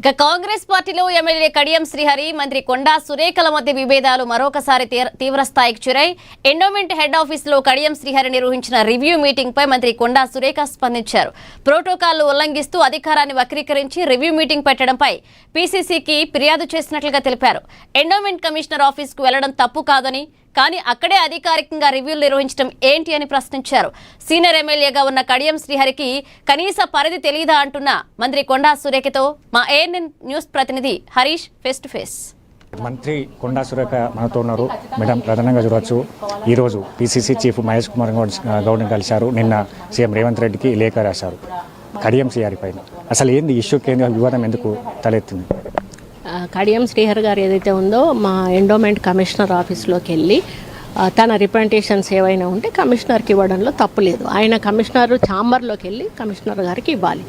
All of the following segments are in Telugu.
ఇక కాంగ్రెస్ పార్టీలో ఎమ్మెల్యే కడియం శ్రీహరి మంత్రి కొండా సురేఖల మధ్య విభేదాలు మరొకసారి తీవ్ర స్థాయికి చేరాయి. ఎండోమెంట్ హెడ్ ఆఫీసులో కడియం శ్రీహరి నిర్వహించిన రివ్యూ మీటింగ్ పై మంత్రి కొండా సురేఖ స్పందించారు. ప్రోటోకాల్ను ఉల్లంఘిస్తూ అధికారాన్ని వక్రీకరించి రివ్యూ మీటింగ్ పెట్టడంపై పీసీసీకి ఫిర్యాదు చేసినట్లుగా తెలిపారు. ఎండోమెంట్ కమిషనర్ ఆఫీసుకు వెళ్లడం తప్పు కాదని, కానీ అక్కడే అధికారికంగా రివ్యూలు నిర్వహించడం ఏంటి అని ప్రశ్నించారు. సీనియర్ ఎమ్మెల్యేగా ఉన్న కడియం శ్రీహరికి కనీస పరిధి తెలియదా అంటున్న మంత్రి కొండా సురేఖతో మా ఏఎన్ఎన్ న్యూస్ ప్రతినిధి హరీష్ ఫేస్ టు ఫేస్. మంత్రి కొండా సురేఖ మనతో ఉన్నారు. మేడం, ప్రధానంగా చూడవచ్చు, ఈరోజు పీసీసీ చీఫ్ మహేష్ కుమార్ గౌడ్ని కలిశారు. నిన్న సీఎం రేవంత్ రెడ్డికి లేఖ రాశారు కడియం శ్రీహరి పైన. అసలు ఏంది ఇష్యూకి, ఏంది వివాదం ఎందుకు తలెత్తింది? కడియం శ్రీహరి గారు ఏదైతే ఉందో మా ఎండోమెంట్ కమిషనర్ ఆఫీస్లోకి వెళ్ళి తన రిప్రజెంటేషన్స్ ఏవైనా ఉంటే కమిషనర్కి ఇవ్వడంలో తప్పు లేదు. ఆయన కమిషనర్ ఛాంబర్లోకి వెళ్ళి కమిషనర్ గారికి ఇవ్వాలి.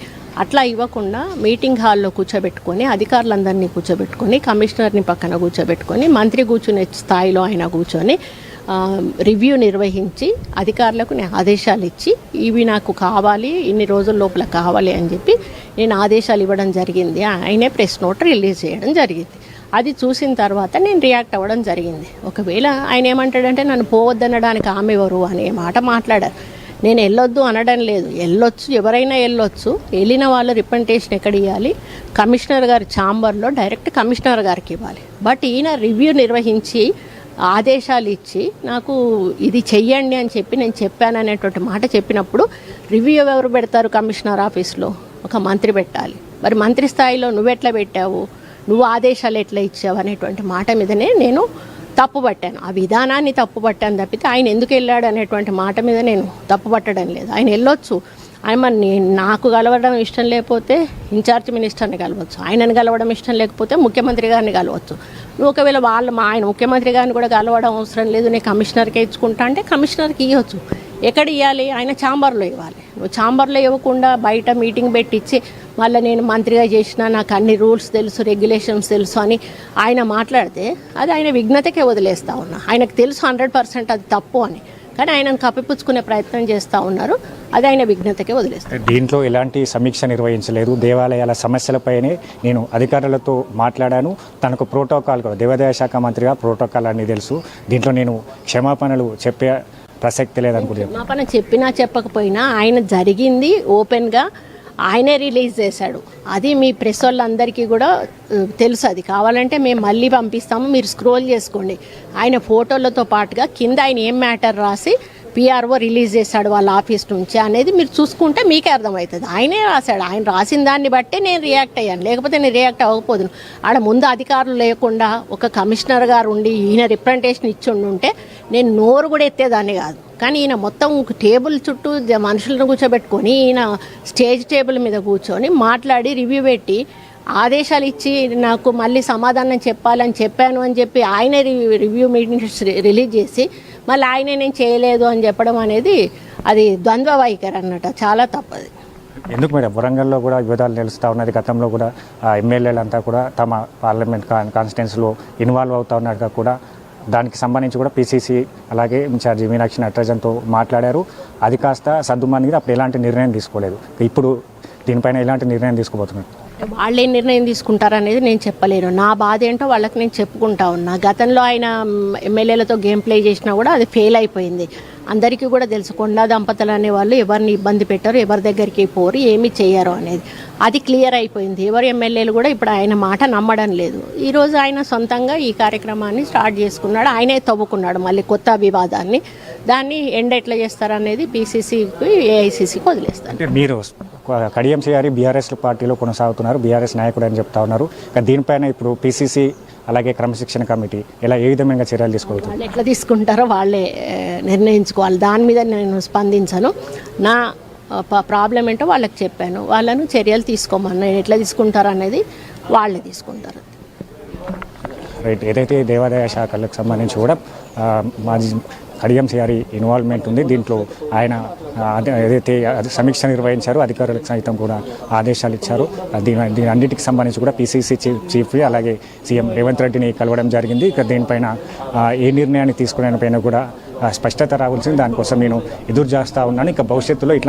అట్లా ఇవ్వకుండా మీటింగ్ హాల్లో కూర్చోబెట్టుకొని అధికారులందరినీ కూర్చోబెట్టుకొని కమిషనర్ని పక్కన కూర్చోబెట్టుకొని మంత్రి కూర్చునే స్థాయిలో ఆయన కూర్చొని రివ్యూ నిర్వహించి అధికారులకు ఆదేశాలు ఇచ్చి ఇవి నాకు కావాలి, ఇన్ని రోజుల లోపల కావాలి అని చెప్పి నేను ఆదేశాలు ఇవ్వడం జరిగింది. ఆయనే ప్రెస్ నోట్ రిలీజ్ చేయడం జరిగింది. అది చూసిన తర్వాత నేను రియాక్ట్ అవ్వడం జరిగింది. ఒకవేళ ఆయన ఏమంటాడంటే నన్ను పోవద్దనడానికి ఆమె ఎవరు అనే మాట మాట్లాడారు. నేను వెళ్ళొద్దు అనడం లేదు, వెళ్ళొచ్చు, ఎవరైనా వెళ్ళొచ్చు. వెళ్ళిన వాళ్ళ రిప్రజెంటేషన్ ఎక్కడ ఇవ్వాలి? కమిషనర్ గారి ఛాంబర్లో డైరెక్ట్ కమిషనర్ గారికి ఇవ్వాలి. బట్ ఈయన రివ్యూ నిర్వహించి ఆదేశాలు ఇచ్చి నాకు ఇది చెయ్యండి అని చెప్పి నేను చెప్పాను అనేటువంటి మాట చెప్పినప్పుడు రివ్యూ ఎవరు పెడతారు? కమిషనర్ ఆఫీస్లో ఒక మంత్రి పెట్టాలి. మరి మంత్రి స్థాయిలో నువ్వెట్లా పెట్టావు, నువ్వు ఆదేశాలు ఎట్లా ఇచ్చావు అనేటువంటి మాట మీదనే నేను తప్పుపట్టాను. ఆ విధానాన్ని తప్పుపట్టాను తప్పితే ఆయన ఎందుకు వెళ్ళాడు అనేటువంటి మాట మీద నేను తప్పుపట్టడం లేదు. ఆయన వెళ్ళొచ్చు, ఆయన నాకు కలవడం ఇష్టం లేకపోతే ఇన్ఛార్జ్ మినిస్టర్ని కలవచ్చు, ఆయనను కలవడం ఇష్టం లేకపోతే ముఖ్యమంత్రి గారిని కలవచ్చు. నువ్వు ఒకవేళ ఆయన ముఖ్యమంత్రి గారిని కూడా కలవడం అవసరం లేదు, నేను కమిషనర్కే ఇచ్చుకుంటా అంటే కమిషనర్కి ఇవ్వచ్చు. ఎక్కడ ఇవ్వాలి? ఆయన ఛాంబర్లో ఇవ్వాలి. నువ్వు ఛాంబర్లో ఇవ్వకుండా బయట మీటింగ్ పెట్టించి మళ్ళీ నేను మంత్రిగా చేసిన, నాకు అన్ని రూల్స్ తెలుసు, రెగ్యులేషన్స్ తెలుసు అని ఆయన మాట్లాడితే అది ఆయన విఘ్నతకే వదిలేస్తూ ఉన్నా. ఆయనకు తెలుసు 100% అది తప్పు అని, కానీ ఆయనను కప్పిపుచ్చుకునే ప్రయత్నం చేస్తూ ఉన్నారు. అది ఆయన విఘ్నతకే వదిలేస్తారు. దీంట్లో ఎలాంటి సమీక్ష నిర్వహించలేదు. దేవాలయాల సమస్యలపైనే నేను అధికారులతో మాట్లాడాను. తనకు ప్రోటోకాల్ కూడా, దేవాదాయ శాఖ మంత్రిగా ప్రోటోకాల్ అన్నీ తెలుసు. దీంట్లో నేను క్షమాపణలు చెప్పే ప్రసక్తి లేదనుకుంటున్నాను. క్షమాపణ చెప్పినా చెప్పకపోయినా ఆయన జరిగింది ఓపెన్గా ఆయనే రిలీజ్ చేశాడు. అది మీ ప్రెస్ వాళ్ళందరికీ కూడా తెలుసు. అది కావాలంటే మేము మళ్ళీ పంపిస్తాము, మీరు స్క్రోల్ చేసుకోండి. ఆయన ఫోటోలతో పాటుగా కింద ఆయన ఏం మ్యాటర్ రాసి పిఆర్ఓ రిలీజ్ చేశాడు వాళ్ళ ఆఫీస్ నుంచి అనేది మీరు చూసుకుంటే మీకే అర్థమవుతుంది. ఆయనే రాశాడు. ఆయన రాసిన దాన్ని బట్టే నేను రియాక్ట్ అయ్యాను, లేకపోతే నేను రియాక్ట్ అవ్వకపోదును. ఆడ ముందు అధికారులు లేకుండా ఒక కమిషనర్ గారు ఉండి ఈయన రిప్రజెంటేషన్ ఇచ్చి ఉంటే నేను నోరు కూడా ఎత్తేదాన్ని కాదు. కానీ ఈయన మొత్తం టేబుల్ చుట్టూ మనుషులను కూర్చోబెట్టుకొని ఈయన స్టేజ్ టేబుల్ మీద కూర్చొని మాట్లాడి రివ్యూ పెట్టి ఆదేశాలు ఇచ్చి నాకు మళ్ళీ సమాధానం చెప్పాలని చెప్పాను అని చెప్పి ఆయనే రివ్యూ మీటింగ్స్ రిలీజ్ చేసి మళ్ళీ ఆయనే నేను చేయలేదు అని చెప్పడం అనేది అది ద్వంద్వ వైఖరి అన్నట్టు, చాలా తప్పది. ఎందుకు మేడం, వరంగల్లో కూడా వివాదాలు నిలుస్తూ ఉన్నది. గతంలో కూడా ఎమ్మెల్యేలంతా కూడా తమ పార్లమెంట్ కాన్స్టిట్యున్సీలో ఇన్వాల్వ్ అవుతూ ఉన్నట్టుగా కూడా దానికి సంబంధించి కూడా పీసీసీ అలాగే ఇన్ఛార్జి మీనాక్షి నటరాజన్తో మాట్లాడారు. అది కాస్త సద్దుమణిగి అప్పుడు ఎలాంటి నిర్ణయం తీసుకోలేదు. ఇప్పుడు దీనిపైన ఎలాంటి నిర్ణయం తీసుకోబోతున్నారు? వాళ్ళు ఏం నిర్ణయం తీసుకుంటారనేది నేను చెప్పలేను. నా బాధ ఏంటో వాళ్ళకి నేను చెప్పుకుంటా ఉన్నా. గతంలో ఆయన ఎమ్మెల్యేలతో గేమ్ ప్లే చేసినా కూడా అది ఫెయిల్ అయిపోయింది. అందరికీ కూడా తెలుసు, కొండా దంపతులు అనే వాళ్ళు ఎవరిని ఇబ్బంది పెట్టారు, ఎవరి దగ్గరికి పోరు, ఏమి చేయరు అనేది అది క్లియర్ అయిపోయింది. ఎవరు ఎమ్మెల్యేలు కూడా ఇప్పుడు ఆయన మాట నమ్మడం లేదు. ఈరోజు ఆయన సొంతంగా ఈ కార్యక్రమాన్ని స్టార్ట్ చేసుకున్నాడు. ఆయనే తవ్వుకున్నాడు మళ్ళీ కొత్త వివాదాన్ని. దాన్ని ఎండ్ ఎట్లా చేస్తారనేది పీసీసీకి ఏఐసీసీకి వదిలేస్తారు. అంటే మీరు కడియం శ్రీహరి బీఆర్ఎస్ పార్టీలో కొనసాగుతున్నారు, బీఆర్ఎస్ నాయకుడు అని చెప్తా ఉన్నారు. దీనిపైన ఇప్పుడు పీసీసీ అలాగే క్రమశిక్షణ కమిటీ ఇలా ఏ విధంగా చర్యలు తీసుకోవచ్చు? వాళ్ళు ఎట్లా తీసుకుంటారో వాళ్ళే నిర్ణయించుకోవాలి. దాని మీద నేను స్పందించను. నా ప్రాబ్లం ఏంటో వాళ్ళకి చెప్పాను, వాళ్ళను చర్యలు తీసుకోమన్నా ఎట్లా తీసుకుంటారు అనేది వాళ్ళే తీసుకుంటారు. రైట్. ఏదైతే దేవాదాయ శాఖలకు సంబంధించి కూడా మాజీ కడియం శ్రీహరి ఇన్వాల్వ్మెంట్ ఉంది. దీంట్లో ఆయన ఏదైతే సమీక్ష నిర్వహించారో అధికారులకు సైతం కూడా ఆదేశాలు ఇచ్చారు. దీని అన్నిటికి సంబంధించి కూడా పీసీసీ చీఫ్ అలాగే సీఎం రేవంత్ రెడ్డిని కలవడం జరిగింది. ఇక దీనిపైన ఏ నిర్ణయాన్ని తీసుకునే పైన కూడా స్పష్టత రావాల్సింది. దానికోసం నేను ఎదురు చేస్తూ ఉన్నాను. ఇక భవిష్యత్తులో ఇట్లా